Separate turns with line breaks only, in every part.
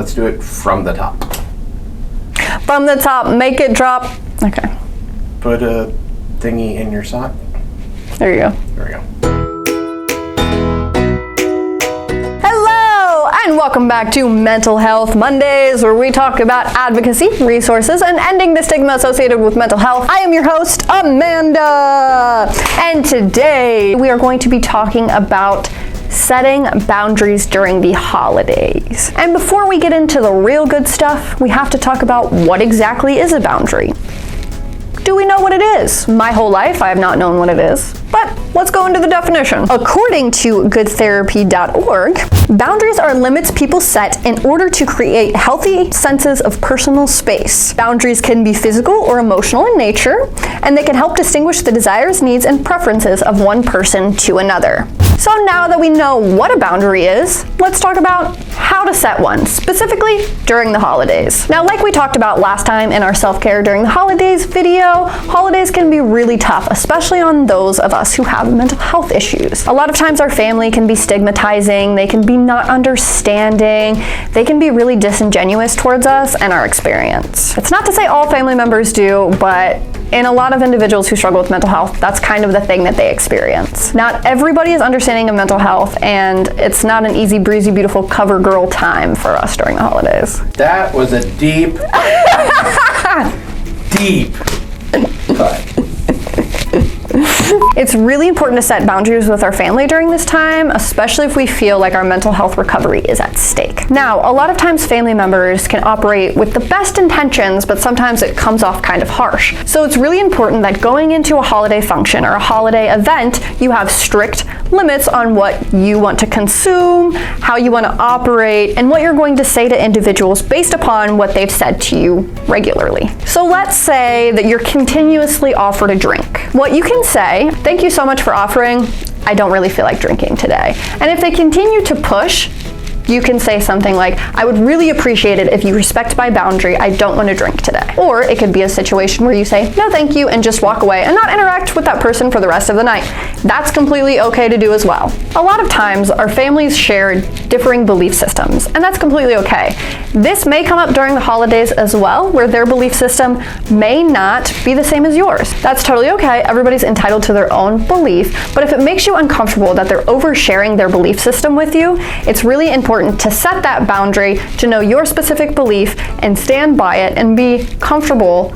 Let's do it from the top.
From the top, make it drop. Okay.
Put a thingy in your sock.
There you go.
There we go.
Hello, and welcome back to Mental Health Mondays, where we talk about advocacy, resources, and ending the stigma associated with mental health. I am your host, Amanda, and today we are going to be talking about setting boundaries during the holidays. And before we get into the real good stuff, we have to talk about what exactly is a boundary. Do we know what it is? My whole life I have not known what it is, but let's go into the definition. According to goodtherapy.org, boundaries are limits people set in order to create healthy senses of personal space. Boundaries can be physical or emotional in nature, and they can help distinguish the desires, needs, and preferences of one person to another. So now that we know what a boundary is, let's talk about how to set one, specifically during the holidays. Now, like we talked about last time in our self-care during the holidays video, holidays can be really tough, especially on those of us who have mental health issues. A lot of times our family can be stigmatizing, they can be not understanding, they can be really disingenuous towards us and our experience. It's not to say all family members do, but in a lot of individuals who struggle with mental health, that's kind of the thing that they experience. Not everybody is understanding of mental health, and it's not an easy, breezy, beautiful cover girl time for us during the holidays.
That was a deep, deep cut.
It's really important to set boundaries with our family during this time, especially if we feel like our mental health recovery is at stake. Now, a lot of times family members can operate with the best intentions, but sometimes it comes off kind of harsh. So it's really important that going into a holiday function or a holiday event, you have strict limits on what you want to consume, how you want to operate, and what you're going to say to individuals based upon what they've said to you regularly. So let's say that you're continuously offered a drink. What you can say, thank you so much for offering, I don't really feel like drinking today. And if they continue to push, you can say something like, I would really appreciate it if you respect my boundary, I don't want to drink today. Or it could be a situation where you say, no thank you, and just walk away and not interact with that person for the rest of the night. That's completely okay to do as well. A lot of times our families share differing belief systems, and that's completely okay. This may come up during the holidays as well, where their belief system may not be the same as yours. That's totally okay, everybody's entitled to their own belief, but if it makes you uncomfortable that they're oversharing their belief system with you, it's really important to set that boundary, to know your specific belief and stand by it and be comfortable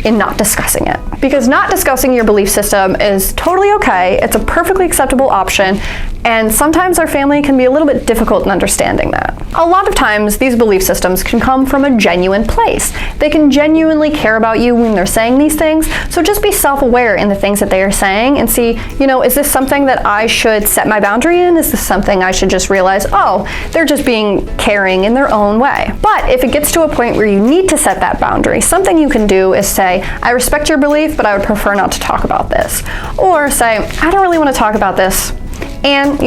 in not discussing it. Because not discussing your belief system is totally okay. It's a perfectly acceptable option, and sometimes our family can be a little bit difficult in understanding that. A lot of times these belief systems can come from a genuine place. They can genuinely care about you when they're saying these things, so just be self-aware in the things that they are saying and see, is this something that I should set my boundary in? Is this something I should just realize, oh, they're just being caring in their own way? But if it gets to a point where you need to set that boundary, something you can do is say, I respect your belief, but I would prefer not to talk about this. Or say, I don't really want to talk about this, and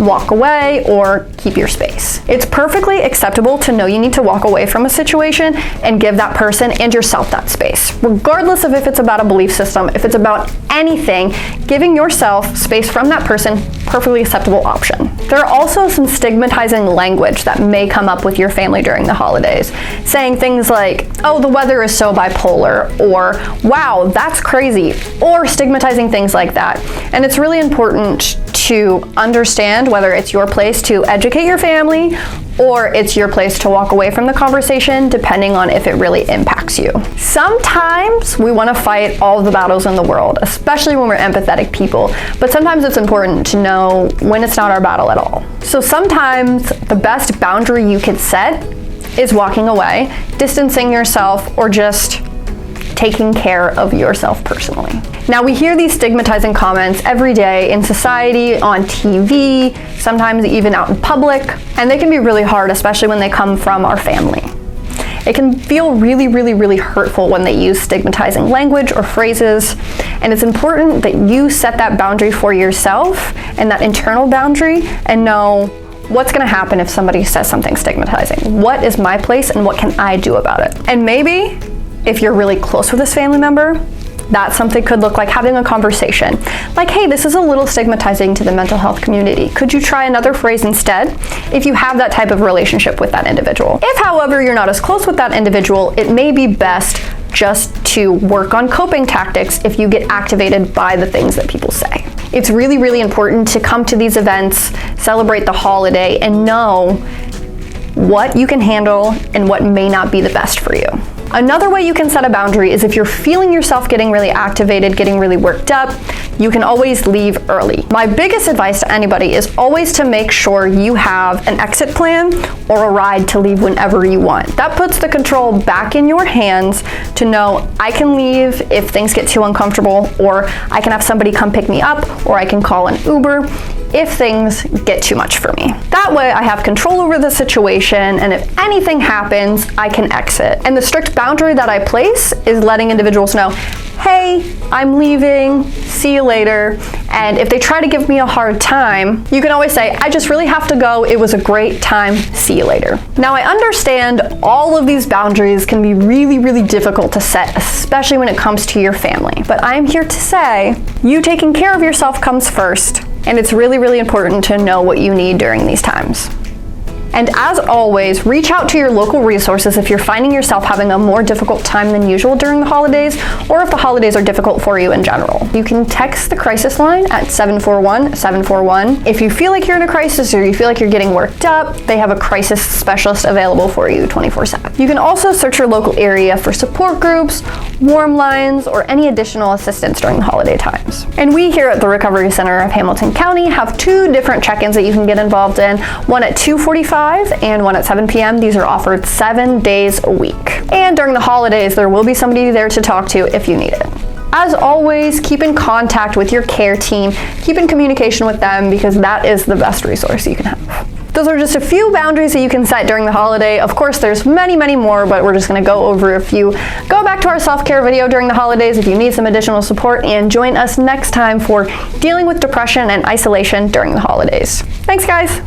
walk away or keep your space. It's perfectly acceptable to know you need to walk away from a situation and give that person and yourself that space. Regardless of if it's about a belief system, if it's about anything, giving yourself space from that person, perfectly acceptable option. There are also some stigmatizing language that may come up with your family during the holidays, saying things like, oh, the weather is so bipolar, or wow, that's crazy, or stigmatizing things like that. And it's really important to understand whether it's your place to educate your family or it's your place to walk away from the conversation, depending on if it really impacts you. Sometimes we want to fight all the battles in the world, especially when we're empathetic people, but sometimes it's important to know when it's not our battle at all. So sometimes the best boundary you could set is walking away, distancing yourself, or just taking care of yourself personally. Now, we hear these stigmatizing comments every day in society, on TV, sometimes even out in public, and they can be really hard, especially when they come from our family. It can feel really, really, really hurtful when they use stigmatizing language or phrases, and it's important that you set that boundary for yourself and that internal boundary and know what's going to happen if somebody says something stigmatizing. What is my place and what can I do about it? And maybe if you're really close with this family member, That something could look like having a conversation. Like, hey, this is a little stigmatizing to the mental health community. Could you try another phrase instead? If you have that type of relationship with that individual. If, however, you're not as close with that individual, it may be best just to work on coping tactics if you get activated by the things that people say. It's really, really important to come to these events, celebrate the holiday, and know what you can handle and what may not be the best for you. Another way you can set a boundary is if you're feeling yourself getting really activated, getting really worked up, you can always leave early. My biggest advice to anybody is always to make sure you have an exit plan or a ride to leave whenever you want. That puts the control back in your hands to know I can leave if things get too uncomfortable, or I can have somebody come pick me up, or I can call an Uber if things get too much for me. That way I have control over the situation, and if anything happens, I can exit. And the strict boundary that I place is letting individuals know, hey, I'm leaving, see you later. And if they try to give me a hard time, you can always say, I just really have to go, it was a great time, see you later. Now, I understand all of these boundaries can be really, really difficult to set, especially when it comes to your family. But I'm here to say, you taking care of yourself comes first, and it's really, really important to know what you need during these times. And as always, reach out to your local resources if you're finding yourself having a more difficult time than usual during the holidays, or if the holidays are difficult for you in general. You can text the crisis line at 741-741. If you feel like you're in a crisis or you feel like you're getting worked up, they have a crisis specialist available for you 24/7. You can also search your local area for support groups, warm lines, or any additional assistance during the holiday times. And we here at the Recovery Center of Hamilton County have 2 different check-ins that you can get involved in, one at 2:45 and one at 7 p.m. These are offered 7 days a week. And during the holidays, there will be somebody there to talk to if you need it. As always, keep in contact with your care team, keep in communication with them, because that is the best resource you can have. Those are just a few boundaries that you can set during the holiday. Of course, there's many, many more, but we're just gonna go over a few. Go back to our self-care video during the holidays if you need some additional support, and join us next time for dealing with depression and isolation during the holidays. Thanks, guys.